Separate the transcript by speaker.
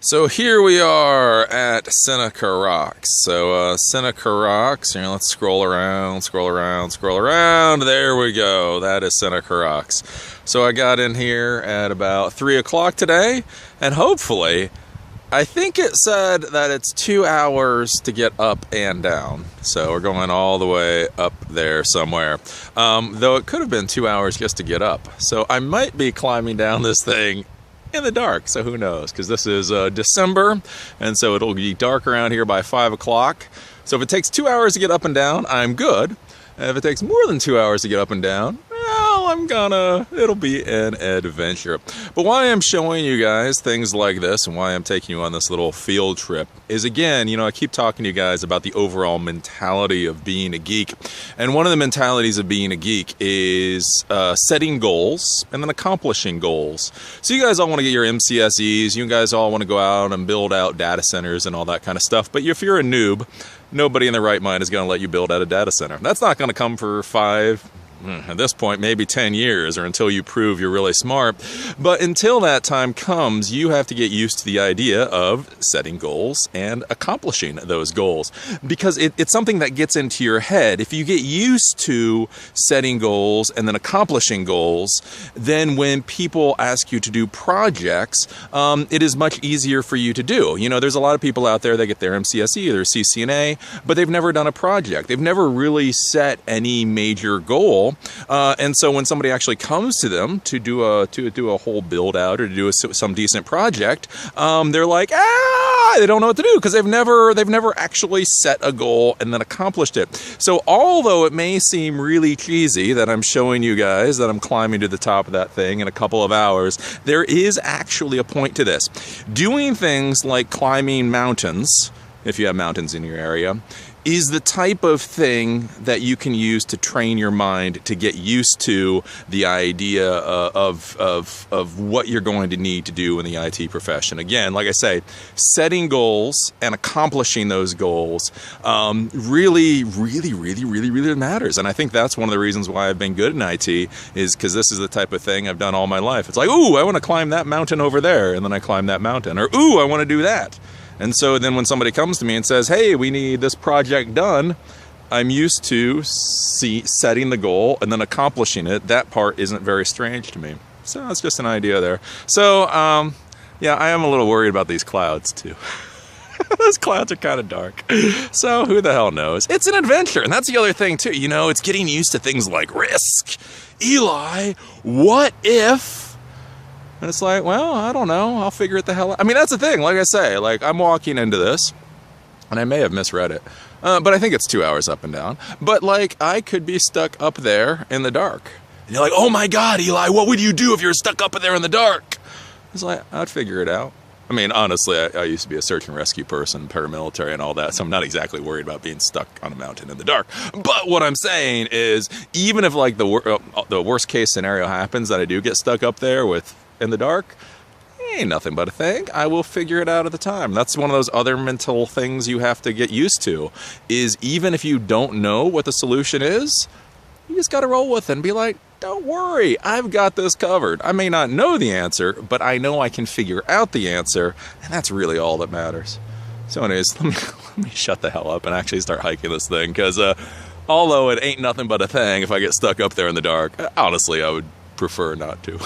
Speaker 1: So here we are at Seneca Rocks. Seneca Rocks, let's scroll around. There we go. That is Seneca Rocks. So I got in here at about 3 o'clock today, and hopefully, I think it said that it's 2 hours to get up and down. So we're going all the way up there somewhere. Though it could have been 2 hours just to get up. So I might be climbing down this thing in the dark, so who knows, because this is December, and so it'll be dark around here by 5 o'clock. So if it takes 2 hours to get up and down, I'm good. And if it takes more than 2 hours to get up and down, well, it'll be an adventure. But why I'm showing you guys things like this and why I'm taking you on this little field trip is, again, I keep talking to you guys about the overall mentality of being a geek. And one of the mentalities of being a geek is setting goals and then accomplishing goals. So you guys all want to get your MCSEs, you guys all want to go out and build out data centers and all that kind of stuff. But if you're a noob, nobody in their right mind is going to let you build out a data center. That's not going to come for at this point, maybe 10 years, or until you prove you're really smart. But until that time comes, you have to get used to the idea of setting goals and accomplishing those goals. Because it's something that gets into your head. If you get used to setting goals and then accomplishing goals, then when people ask you to do projects, it is much easier for you to do. There's a lot of people out there that get their MCSE, their CCNA, but they've never done a project. They've never really set any major goal. And so when somebody actually comes to them to do a whole build out or to do some decent project, they're like, they don't know what to do because they've never actually set a goal and then accomplished it. So although it may seem really cheesy that I'm showing you guys that I'm climbing to the top of that thing in a couple of hours, there is actually a point to this. Doing things like climbing mountains, if you have mountains in your area, is the type of thing that you can use to train your mind to get used to the idea of what you're going to need to do in the IT profession. Again, like I say, setting goals and accomplishing those goals really matters. And I think that's one of the reasons why I've been good in IT is because this is the type of thing I've done all my life. It's like, ooh, I want to climb that mountain over there, and then I climb that mountain. Or, ooh, I want to do that. And so then when somebody comes to me and says, hey, we need this project done, I'm used to setting the goal and then accomplishing it. That part isn't very strange to me. So that's just an idea there. So, yeah, I am a little worried about these clouds, too. Those clouds are kind of dark. So who the hell knows? It's an adventure. And that's the other thing, too. It's getting used to things like risk. Eli, what if... And it's like, well, I don't know. I'll figure it the hell out. I mean, that's the thing. Like I say, I'm walking into this, and I may have misread it, but I think it's 2 hours up and down. But, I could be stuck up there in the dark. And you're like, oh, my God, Eli, what would you do if you're stuck up there in the dark? It's like, I'd figure it out. I mean, honestly, I used to be a search and rescue person, paramilitary and all that, so I'm not exactly worried about being stuck on a mountain in the dark. But what I'm saying is, even if, the worst case scenario happens that I do get stuck up there in the dark, ain't nothing but a thing. I will figure it out at the time. That's one of those other mental things you have to get used to, is even if you don't know what the solution is, you just got to roll with it and be like, don't worry, I've got this covered. I may not know the answer, but I know I can figure out the answer, and that's really all that matters. So anyways, let me shut the hell up and actually start hiking this thing, because although it ain't nothing but a thing if I get stuck up there in the dark, honestly, I would prefer not to.